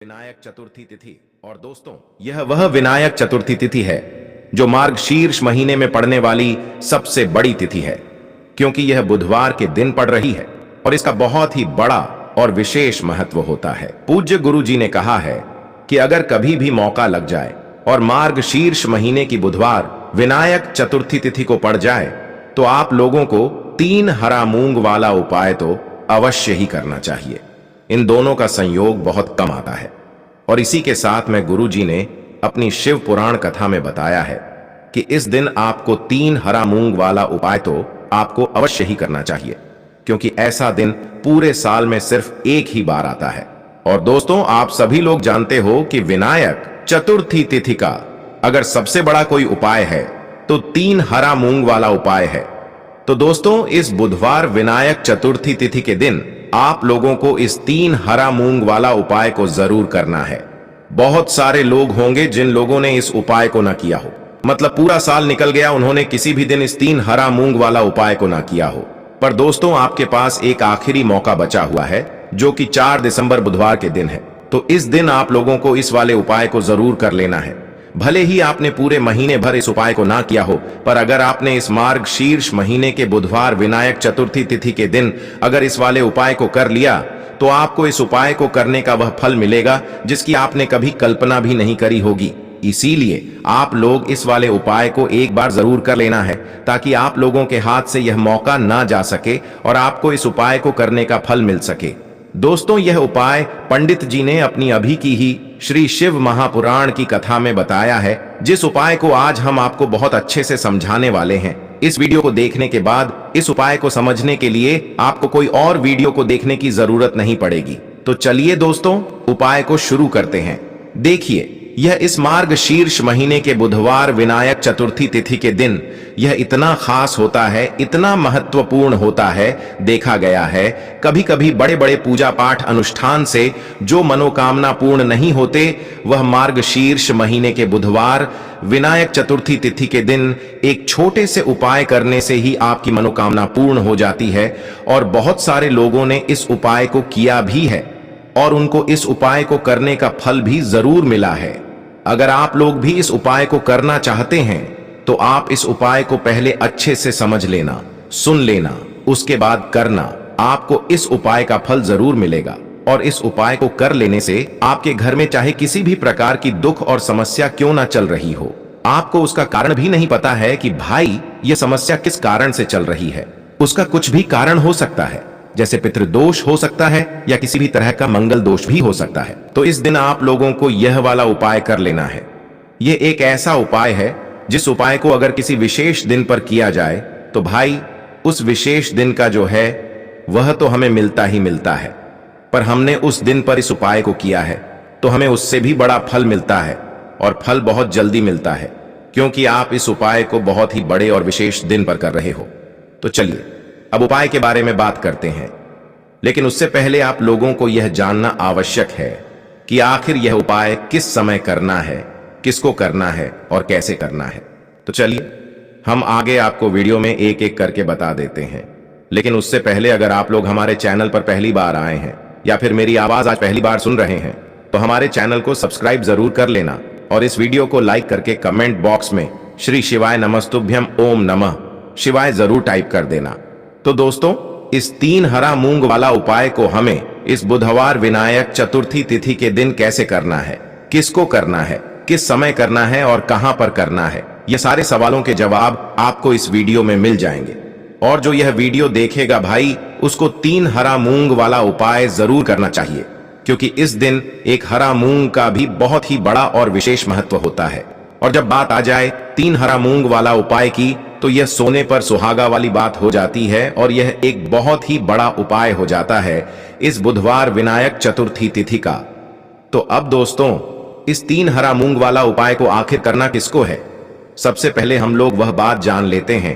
विनायक चतुर्थी तिथि। और दोस्तों, यह वह विनायक चतुर्थी तिथि है जो मार्गशीर्ष महीने में पड़ने वाली सबसे बड़ी तिथि है, क्योंकि यह बुधवार के दिन पड़ रही है और इसका बहुत ही बड़ा और विशेष महत्व होता है। पूज्य गुरु जी ने कहा है कि अगर कभी भी मौका लग जाए और मार्गशीर्ष महीने की बुधवार विनायक चतुर्थी तिथि को पड़ जाए तो आप लोगों को 3 हरा मूंग वाला उपाय तो अवश्य ही करना चाहिए। इन दोनों का संयोग बहुत कम आता है और इसी के साथ में गुरु जी ने अपनी शिव पुराण कथा में बताया है कि इस दिन आपको 3 हरा मूंग वाला उपाय तो आपको अवश्य ही करना चाहिए, क्योंकि ऐसा दिन पूरे साल में सिर्फ एक ही बार आता है। और दोस्तों, आप सभी लोग जानते हो कि विनायक चतुर्थी तिथि का अगर सबसे बड़ा कोई उपाय है तो 3 हरा मूंग वाला उपाय है। तो दोस्तों, इस बुधवार विनायक चतुर्थी तिथि के दिन आप लोगों को इस 3 हरा मूंग वाला उपाय को जरूर करना है। बहुत सारे लोग होंगे जिन लोगों ने इस उपाय को ना किया हो, मतलब पूरा साल निकल गया, उन्होंने किसी भी दिन इस 3 हरा मूंग वाला उपाय को ना किया हो। पर दोस्तों, आपके पास एक आखिरी मौका बचा हुआ है जो कि 4 दिसंबर बुधवार के दिन है। तो इस दिन आप लोगों को इस वाले उपाय को जरूर कर लेना है। भले ही आपने पूरे महीने भर इस उपाय को ना किया हो, पर अगर आपने इस मार्गशीर्ष महीने के बुधवार विनायक चतुर्थी तिथि के दिन अगर इस वाले उपाय को कर लिया तो आपको इस उपाय को करने का वह फल मिलेगा जिसकी आपने कभी कल्पना भी नहीं करी होगी। इसीलिए आप लोग इस वाले उपाय को एक बार जरूर कर लेना है, ताकि आप लोगों के हाथ से यह मौका ना जा सके और आपको इस उपाय को करने का फल मिल सके। दोस्तों, यह उपाय पंडित जी ने अपनी अभी की ही श्री शिव महापुराण की कथा में बताया है, जिस उपाय को आज हम आपको बहुत अच्छे से समझाने वाले हैं। इस वीडियो को देखने के बाद इस उपाय को समझने के लिए आपको कोई और वीडियो को देखने की जरूरत नहीं पड़ेगी। तो चलिए दोस्तों, उपाय को शुरू करते हैं। देखिए, यह इस मार्गशीर्ष महीने के बुधवार विनायक चतुर्थी तिथि के दिन यह इतना खास होता है, इतना महत्वपूर्ण होता है। देखा गया है कभी कभी बड़े बड़े पूजा पाठ अनुष्ठान से जो मनोकामना पूर्ण नहीं होते, वह मार्गशीर्ष महीने के बुधवार विनायक चतुर्थी तिथि के दिन एक छोटे से उपाय करने से ही आपकी मनोकामना पूर्ण हो जाती है। और बहुत सारे लोगों ने इस उपाय को किया भी है और उनको इस उपाय को करने का फल भी जरूर मिला है। अगर आप लोग भी इस उपाय को करना चाहते हैं तो आप इस उपाय को पहले अच्छे से समझ लेना, सुन लेना, उसके बाद करना। आपको इस उपाय का फल जरूर मिलेगा और इस उपाय को कर लेने से आपके घर में चाहे किसी भी प्रकार की दुख और समस्या क्यों ना चल रही हो, आपको उसका कारण भी नहीं पता है कि भाई यह समस्या किस कारण से चल रही है, उसका कुछ भी कारण हो सकता है, जैसे पितृदोष हो सकता है या किसी भी तरह का मंगल दोष भी हो सकता है। तो इस दिन आप लोगों को यह वाला उपाय कर लेना है। यह एक ऐसा उपाय है जिस उपाय को अगर किसी विशेष दिन पर किया जाए तो भाई उस विशेष दिन का जो है वह तो हमें मिलता ही मिलता है, पर हमने उस दिन पर इस उपाय को किया है तो हमें उससे भी बड़ा फल मिलता है और फल बहुत जल्दी मिलता है, क्योंकि आप इस उपाय को बहुत ही बड़े और विशेष दिन पर कर रहे हो। तो चलिए अब उपाय के बारे में बात करते हैं, लेकिन उससे पहले आप लोगों को यह जानना आवश्यक है कि आखिर यह उपाय किस समय करना है, किसको करना है और कैसे करना है। तो चलिए हम आगे आपको वीडियो में एक एक करके बता देते हैं। लेकिन उससे पहले अगर आप लोग हमारे चैनल पर पहली बार आए हैं या फिर मेरी आवाज आज पहली बार सुन रहे हैं तो हमारे चैनल को सब्सक्राइब जरूर कर लेना और इस वीडियो को लाइक करके कमेंट बॉक्स में श्री शिवाय नमस्तुभ्यम ओम नमः शिवाय जरूर टाइप कर देना। तो दोस्तों, इस 3 हरा मूंग वाला उपाय को हमें इस बुधवार विनायक चतुर्थी तिथि के दिन कैसे करना है, किसको करना है, किस समय करना है और कहां पर करना है, ये सारे सवालों के जवाब आपको इस वीडियो में मिल जाएंगे। और जो यह वीडियो देखेगा भाई, उसको 3 हरा मूंग वाला उपाय जरूर करना चाहिए, क्योंकि इस दिन एक हरा मूंग का भी बहुत ही बड़ा और विशेष महत्व होता है। और जब बात आ जाए 3 हरा मूंग वाला उपाय की, तो यह सोने पर सुहागा वाली बात हो जाती है और यह एक बहुत ही बड़ा उपाय हो जाता है इस बुधवार विनायक चतुर्थी तिथि का। तो अब दोस्तों, इस 3 हरा मूंग वाला उपाय को आखिर करना किसको है, सबसे पहले हम लोग वह बात जान लेते हैं।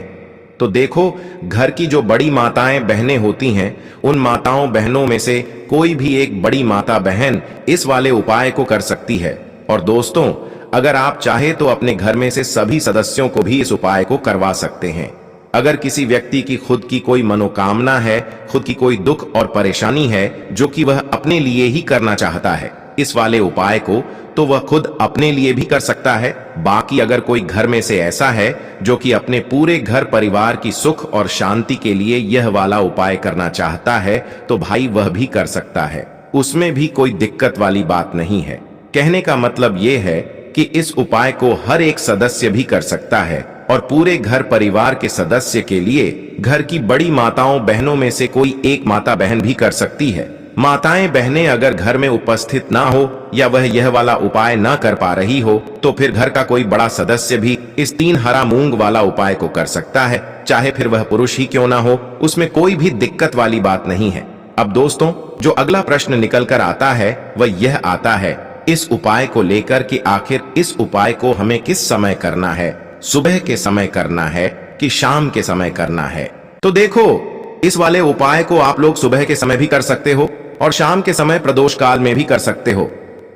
तो देखो, घर की जो बड़ी माताएं बहनें होती हैं, उन माताओं बहनों में से कोई भी एक बड़ी माता बहन इस वाले उपाय को कर सकती है। और दोस्तों, अगर आप चाहे तो अपने घर में से सभी सदस्यों को भी इस उपाय को करवा सकते हैं। अगर किसी व्यक्ति की खुद की कोई मनोकामना है, खुद की कोई दुख और परेशानी है जो कि वह अपने लिए ही करना चाहता है, इस वाले उपाय को तो वह खुद अपने लिए भी कर सकता है। बाकी अगर कोई घर में से ऐसा है जो कि अपने पूरे घर परिवार की सुख और शांति के लिए यह वाला उपाय करना चाहता है तो भाई वह भी कर सकता है, उसमें भी कोई दिक्कत वाली बात नहीं है। कहने का मतलब यह है कि इस उपाय को हर एक सदस्य भी कर सकता है और पूरे घर परिवार के सदस्य के लिए घर की बड़ी माताओं बहनों में से कोई एक माता बहन भी कर सकती है। माताएं बहनें अगर घर में उपस्थित ना हो या वह यह वाला उपाय ना कर पा रही हो तो फिर घर का कोई बड़ा सदस्य भी इस 3 हरा मूंग वाला उपाय को कर सकता है, चाहे फिर वह पुरुष ही क्यों ना हो, उसमें कोई भी दिक्कत वाली बात नहीं है। अब दोस्तों, जो अगला प्रश्न निकल कर आता है वह यह आता है इस उपाय को लेकर कि आखिर इस उपाय को हमें किस समय करना है, सुबह के समय करना है कि शाम के समय करना है। तो देखो, इस वाले उपाय को आप लोग सुबह के समय भी कर सकते हो और शाम के समय प्रदोष काल में भी कर सकते हो।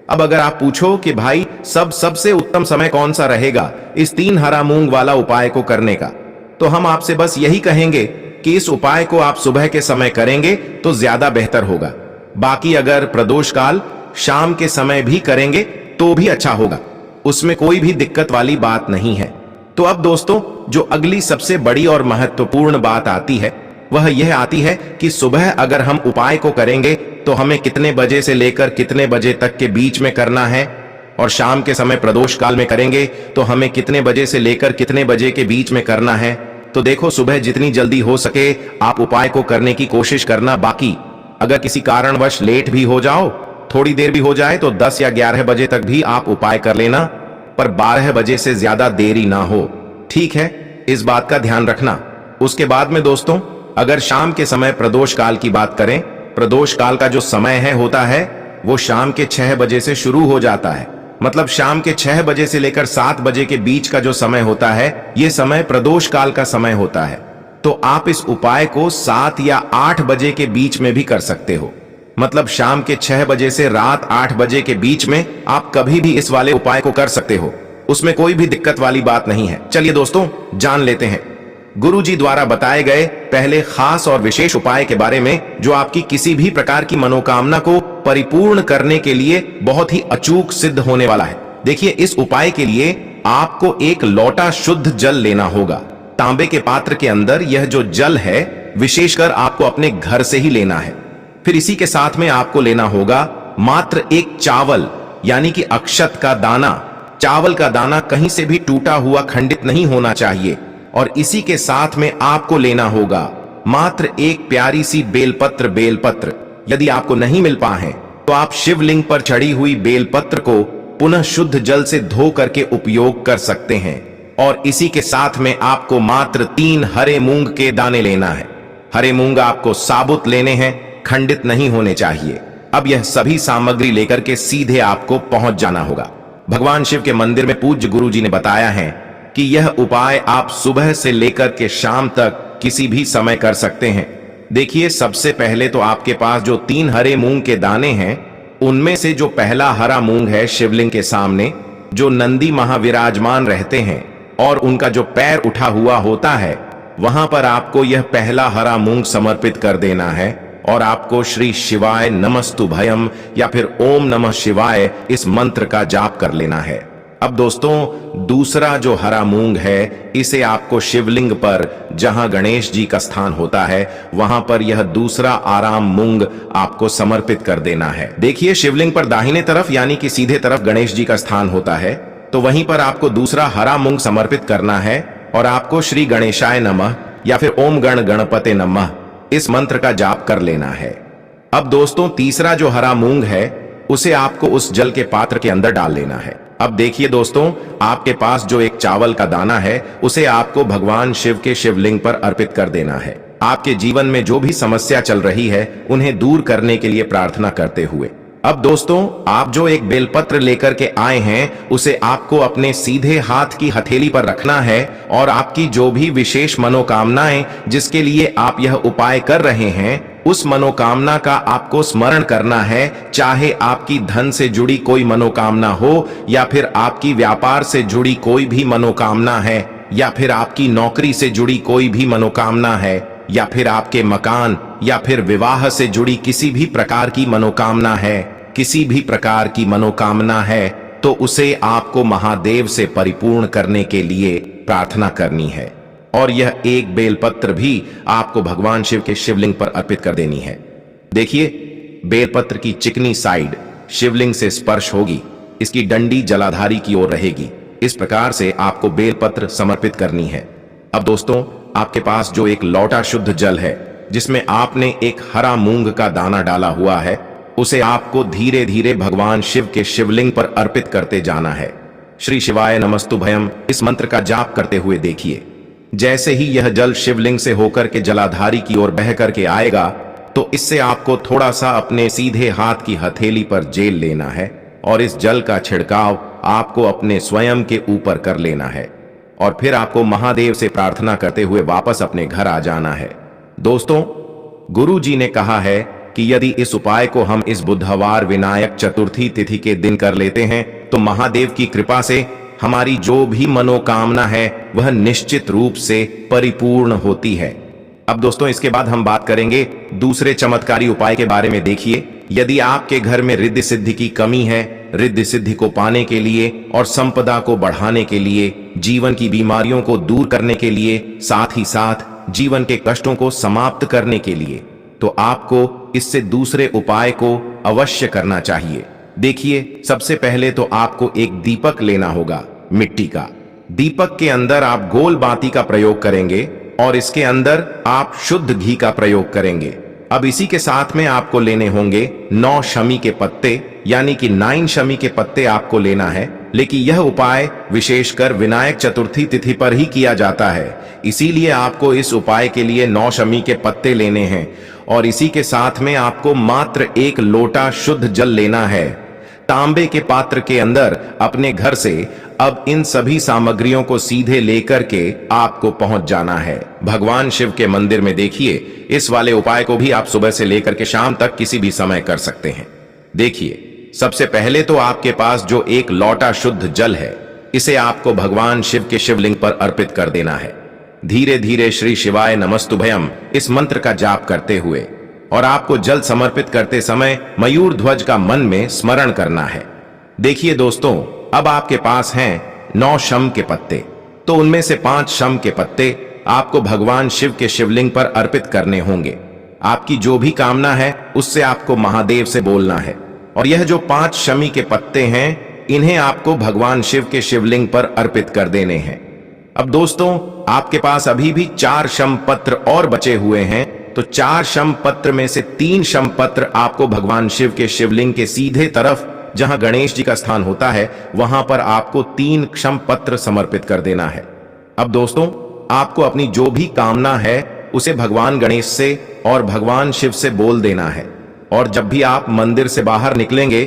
अब अगर आप पूछो कि भाई सबसे उत्तम समय कौन सा रहेगा इस 3 हरा मूंग वाला उपाय को करने का, तो हम आपसे बस यही कहेंगे कि इस उपाय को आप सुबह के समय करेंगे तो ज्यादा बेहतर होगा। बाकी अगर प्रदोष काल शाम के समय भी करेंगे तो भी अच्छा होगा, उसमें कोई भी दिक्कत वाली बात नहीं है। तो अब दोस्तों, जो अगली सबसे बड़ी और महत्वपूर्ण बात आती है वह यह आती है कि सुबह अगर हम उपाय को करेंगे तो हमें कितने बजे से लेकर कितने बजे तक के बीच में करना है, और शाम के समय प्रदोष काल में करेंगे तो हमें कितने बजे से लेकर कितने बजे के बीच में करना है। तो देखो, सुबह जितनी जल्दी हो सके आप उपाय को करने की कोशिश करना। बाकी अगर किसी कारणवश लेट भी हो जाओ, थोड़ी देर भी हो जाए, तो 10 या 11 बजे तक भी आप उपाय कर लेना, पर 12 बजे से ज्यादा देरी ना हो, ठीक है? इस बात का ध्यान रखना। उसके बाद में दोस्तों, अगर शाम के समय प्रदोष काल की बात करें, प्रदोष काल का जो समय है होता है वो शाम के 6 बजे से शुरू हो जाता है। मतलब शाम के 6 बजे से लेकर 7 बजे के बीच का जो समय होता है ये समय प्रदोष काल का समय होता है। तो आप इस उपाय को 7 या 8 बजे के बीच में भी कर सकते हो। मतलब शाम के 6 बजे से रात 8 बजे के बीच में आप कभी भी इस वाले उपाय को कर सकते हो, उसमें कोई भी दिक्कत वाली बात नहीं है। चलिए दोस्तों, जान लेते हैं गुरुजी द्वारा बताए गए पहले खास और विशेष उपाय के बारे में, जो आपकी किसी भी प्रकार की मनोकामना को परिपूर्ण करने के लिए बहुत ही अचूक सिद्ध होने वाला है। देखिए, इस उपाय के लिए आपको एक लोटा शुद्ध जल लेना होगा। तांबे के पात्र के अंदर यह जो जल है विशेषकर आपको अपने घर से ही लेना है। फिर इसी के साथ में आपको लेना होगा मात्र एक चावल यानी कि अक्षत का दाना। चावल का दाना कहीं से भी टूटा हुआ खंडित नहीं होना चाहिए। और इसी के साथ में आपको लेना होगा मात्र एक प्यारी सी बेलपत्र। यदि आपको नहीं मिल पाए तो आप शिवलिंग पर चढ़ी हुई बेलपत्र को पुनः शुद्ध जल से धो करके उपयोग कर सकते हैं। और इसी के साथ में आपको मात्र 3 हरे मूंग के दाने लेना है। हरे मूंग आपको साबुत लेने हैं, खंडित नहीं होने चाहिए। अब यह सभी सामग्री लेकर के सीधे आपको पहुंच जाना होगा। भगवान शिव के मंदिर में पूज्य गुरुजी ने बताया है कि यह उपाय आप सुबह से लेकर के शाम तक किसी भी समय कर सकते हैं। देखिए, सबसे पहले तो आपके पास जो 3 हरे मूंग के दाने हैं उनमें से जो पहला हरा मूंग है शिवलिंग के सामने जो नंदी महाविराजमान रहते हैं और उनका जो पैर उठा हुआ होता है, वहां पर आपको यह पहला हरा मूंग समर्पित कर देना है और आपको श्री शिवाय नमस्तुभयम या फिर ओम नमः शिवाय इस मंत्र का जाप कर लेना है। अब दोस्तों, दूसरा जो हरा मूंग है इसे आपको शिवलिंग पर जहां गणेश जी का स्थान होता है वहां पर यह दूसरा आराम मूंग आपको समर्पित कर देना है। देखिए, शिवलिंग पर दाहिने तरफ यानी कि सीधे तरफ गणेश जी का स्थान होता है, तो वहीं पर आपको दूसरा हरा मूंग समर्पित करना है और आपको श्री गणेशाय नमः या फिर ओम गण गणपते नमः इस मंत्र का जाप कर लेना है। अब दोस्तों, तीसरा जो हरा मूंग है उसे आपको उस जल के पात्र के अंदर डाल लेना है। अब देखिए दोस्तों, आपके पास जो एक चावल का दाना है उसे आपको भगवान शिव के शिवलिंग पर अर्पित कर देना है। आपके जीवन में जो भी समस्या चल रही है उन्हें दूर करने के लिए प्रार्थना करते हुए। अब दोस्तों, आप जो एक बेलपत्र लेकर के आए हैं उसे आपको अपने सीधे हाथ की हथेली पर रखना है और आपकी जो भी विशेष मनोकामनाएं जिसके लिए आप यह उपाय कर रहे हैं उस मनोकामना का आपको स्मरण करना है। चाहे आपकी धन से जुड़ी कोई मनोकामना हो या फिर आपकी व्यापार से जुड़ी कोई भी मनोकामना है या फिर आपकी नौकरी से जुड़ी कोई भी मनोकामना है या फिर आपके मकान या फिर विवाह से जुड़ी किसी भी प्रकार की मनोकामना है, किसी भी प्रकार की मनोकामना है तो उसे आपको महादेव से परिपूर्ण करने के लिए प्रार्थना करनी है, और यह एक बेलपत्र भी आपको भगवान शिव के शिवलिंग पर अर्पित कर देनी है। देखिए, बेलपत्र की चिकनी साइड शिवलिंग से स्पर्श होगी, इसकी डंडी जलाधारी की ओर रहेगी। इस प्रकार से आपको बेलपत्र समर्पित करनी है। अब दोस्तों, आपके पास जो एक लोटा शुद्ध जल है जिसमें आपने एक हरा मूंग का दाना डाला हुआ है, उसे आपको धीरे धीरे भगवान शिव के शिवलिंग पर अर्पित करते जाना है। श्री शिवाय नमस्तुभयम इस मंत्र का जाप करते हुए देखिए, जैसे ही यह जल शिवलिंग से होकर के जलाधारी की ओर बह करके आएगा तो इससे आपको थोड़ा सा अपने सीधे हाथ की हथेली पर जेल लेना है और इस जल का छिड़काव आपको अपने स्वयं के ऊपर कर लेना है, और फिर आपको महादेव से प्रार्थना करते हुए वापस अपने घर आ जाना है। दोस्तों, गुरु जी ने कहा है कि यदि इस उपाय को हम इस बुधवार विनायक चतुर्थी तिथि के दिन कर लेते हैं तो महादेव की कृपा से हमारी जो भी मनोकामना है वह निश्चित रूप से परिपूर्ण होती है। अब दोस्तों, इसके बाद हम बात करेंगे दूसरे चमत्कारी उपाय के बारे में। देखिए, यदि आपके घर में रिद्धि सिद्धि की कमी है, रिद्धि सिद्धि को पाने के लिए और संपदा को बढ़ाने के लिए, जीवन की बीमारियों को दूर करने के लिए, साथ ही साथ जीवन के कष्टों को समाप्त करने के लिए, तो आपको इससे दूसरे उपाय को अवश्य करना चाहिए। देखिए, सबसे पहले तो आपको एक दीपक लेना होगा, मिट्टी का। दीपक के अंदर आप गोल बाती का प्रयोग करेंगे और इसके अंदर आप शुद्ध घी का प्रयोग करेंगे। अब इसी के साथ में आपको लेने होंगे 9 शमी के पत्ते, यानी कि 9 शमी के पत्ते आपको लेना है। लेकिन यह उपाय विशेषकर विनायक चतुर्थी तिथि पर ही किया जाता है, इसीलिए आपको इस उपाय के लिए 9 शमी के पत्ते लेने हैं, और इसी के साथ में आपको मात्र 1 लोटा शुद्ध जल लेना है। तांबे के पात्र के अंदर अपने घर से अब इन सभी सामग्रियों को सीधे लेकर के आपको पहुंच जाना है भगवान शिव के मंदिर में। देखिए, इस वाले उपाय को भी आप सुबह से लेकर के शाम तक किसी भी समय कर सकते हैं। देखिए, सबसे पहले तो आपके पास जो 1 लोटा शुद्ध जल है, इसे आपको भगवान शिव के शिवलिंग पर अर्पित कर देना है। धीरे धीरे श्री शिवाय नमस्तुभयम इस मंत्र का जाप करते हुए, और आपको जल समर्पित करते समय मयूर ध्वज का मन में स्मरण करना है। देखिए दोस्तों, अब आपके पास हैं 9 शम के पत्ते, तो उनमें से 5 शम के पत्ते आपको भगवान शिव के शिवलिंग पर अर्पित करने होंगे। आपकी जो भी कामना है उससे आपको महादेव से बोलना है, और यह जो 5 शमी के पत्ते हैं, इन्हें आपको भगवान शिव के शिवलिंग पर अर्पित कर देने हैं। अब दोस्तों, आपके पास अभी भी 4 शम पत्र और बचे हुए हैं, तो 4 शम पत्र में से 3 शम पत्र आपको भगवान शिव के शिवलिंग के सीधे तरफ, जहां गणेश जी का स्थान होता है, वहां पर आपको 3 क्षम पत्र समर्पित कर देना है। अब दोस्तों, आपको अपनी जो भी कामना है उसे भगवान गणेश से और भगवान शिव से बोल देना है। और जब भी आप मंदिर से बाहर निकलेंगे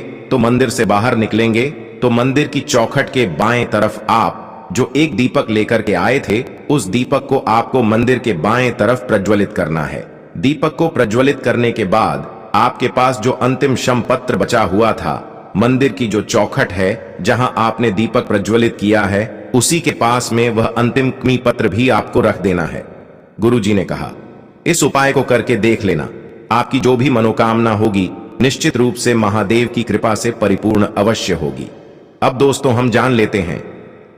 तो मंदिर की चौखट के बाएं तरफ आप जो एक दीपक लेकर के आए थे, उस दीपक को आपको मंदिर के बाएं तरफ प्रज्वलित करना है। दीपक को प्रज्वलित करने के बाद आपके पास जो अंतिम शम पत्र बचा हुआ था, मंदिर की जो चौखट है जहां आपने दीपक प्रज्वलित किया है, उसी के पास में वह अंतिम क्मी पत्र भी आपको रख देना है। गुरुजी ने कहा, इस उपाय को करके देख लेना, आपकी जो भी मनोकामना होगी निश्चित रूप से महादेव की कृपा से परिपूर्ण अवश्य होगी। अब दोस्तों, हम जान लेते हैं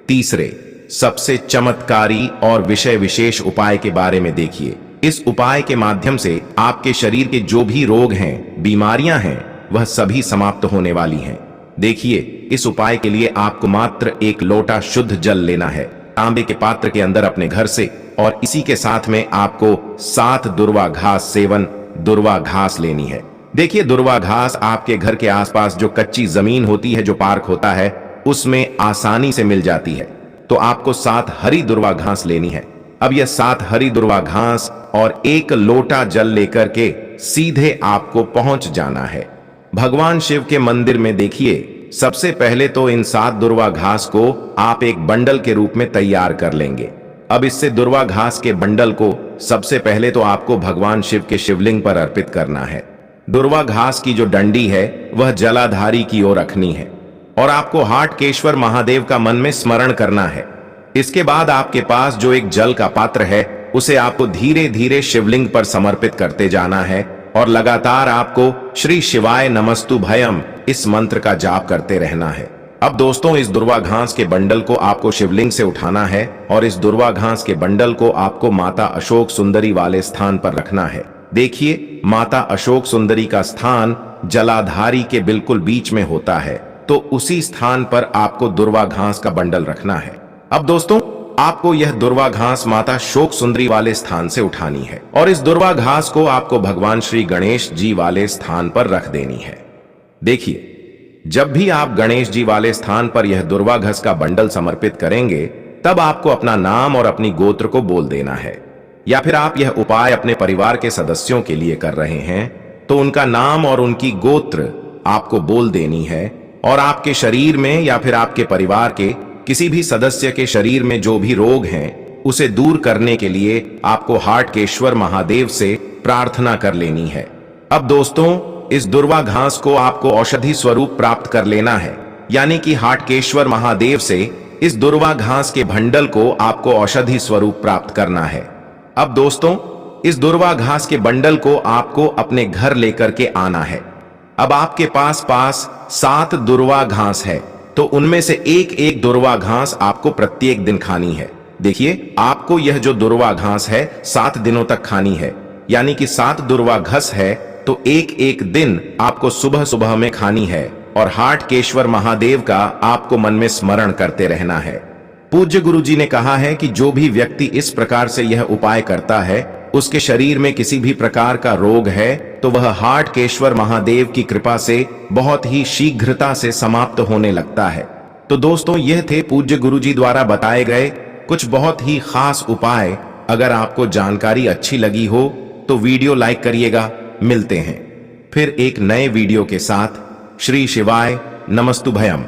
तीसरे सबसे चमत्कारी और विषय विशेष उपाय के बारे में। देखिए, इस उपाय के माध्यम से आपके शरीर के जो भी रोग हैं, बीमारियां हैं, वह सभी समाप्त होने वाली हैं। देखिए, इस उपाय के लिए आपको मात्र 1 लोटा शुद्ध जल लेना है तांबे के पात्र के अंदर अपने घर से, और इसी के साथ में आपको 7 दुर्वा घास सेवन दुर्वा घास लेनी है। देखिए, दुर्वा घास आपके घर के आसपास जो कच्ची जमीन होती है, जो पार्क होता है, उसमें आसानी से मिल जाती है। तो आपको 7 हरी दुर्वा घास लेनी है। अब यह 7 हरी दुर्वा घास और 1 लोटा जल लेकर के सीधे आपको पहुंच जाना है भगवान शिव के मंदिर में। देखिए, सबसे पहले तो इन 7 दुर्वा घास को आप एक बंडल के रूप में तैयार कर लेंगे। अब इससे दुर्वा घास के बंडल को सबसे पहले तो आपको भगवान शिव के शिवलिंग पर अर्पित करना है। दुर्वा घास की जो डंडी है वह जलाधारी की ओर रखनी है, और आपको हाटकेश्वर महादेव का मन में स्मरण करना है। इसके बाद आपके पास जो एक जल का पात्र है, उसे आपको धीरे धीरे शिवलिंग पर समर्पित करते जाना है, और लगातार आपको श्री शिवाय नमस्तु भयम इस मंत्र का जाप करते रहना है। अब दोस्तों, इस दुर्वा घास के बंडल को आपको शिवलिंग से उठाना है और इस दुर्वा घास के बंडल को आपको माता अशोक सुंदरी वाले स्थान पर रखना है। देखिए, माता अशोक सुंदरी का स्थान जलाधारी के बिल्कुल बीच में होता है, तो उसी स्थान पर आपको दुर्वा घास का बंडल रखना है। अब दोस्तों, आपको यह दुर्वा घास माता शोक सुंदरी वाले स्थान से उठानी है और इस दुर्वा घास को आपको भगवान श्री गणेश जी वाले स्थान पर रख देनी है। देखिए, जब भी आप गणेश जी वाले स्थान पर यह दुर्वा घास का बंडल समर्पित करेंगे, तब आपको अपना नाम और अपनी गोत्र को बोल देना है। या फिर आप यह उपाय अपने परिवार के सदस्यों के लिए कर रहे हैं, तो उनका नाम और उनकी गोत्र आपको बोल देनी है और आपके शरीर में या फिर आपके परिवार के किसी भी सदस्य के शरीर में जो भी रोग हैं, उसे दूर करने के लिए आपको हाटकेश्वर महादेव से प्रार्थना कर लेनी है। अब दोस्तों, इस दुर्वा घास को आपको औषधि स्वरूप प्राप्त कर लेना है, यानी कि हाटकेश्वर महादेव से इस दुर्वा घास के बंडल को आपको औषधि स्वरूप प्राप्त करना है। अब दोस्तों, इस दुर्वा घास के बंडल को आपको अपने घर लेकर के आना है। अब आपके पास 7 दुर्वा घास है, तो उनमें से एक एक दुर्वा घास आपको प्रत्येक दिन खानी है। देखिए, आपको यह जो दुर्वा घास है 7 दिनों तक खानी है, यानी कि 7 दुर्वा घास है तो एक एक दिन आपको सुबह सुबह में खानी है और हाटकेश्वर महादेव का आपको मन में स्मरण करते रहना है। पूज्य गुरुजी ने कहा है कि जो भी व्यक्ति इस प्रकार से यह उपाय करता है, उसके शरीर में किसी भी प्रकार का रोग है तो वह हाटकेश्वर महादेव की कृपा से बहुत ही शीघ्रता से समाप्त होने लगता है। तो दोस्तों, यह थे पूज्य गुरुजी द्वारा बताए गए कुछ बहुत ही खास उपाय। अगर आपको जानकारी अच्छी लगी हो तो वीडियो लाइक करिएगा। मिलते हैं फिर एक नए वीडियो के साथ। श्री शिवाय नमस्तु भयम।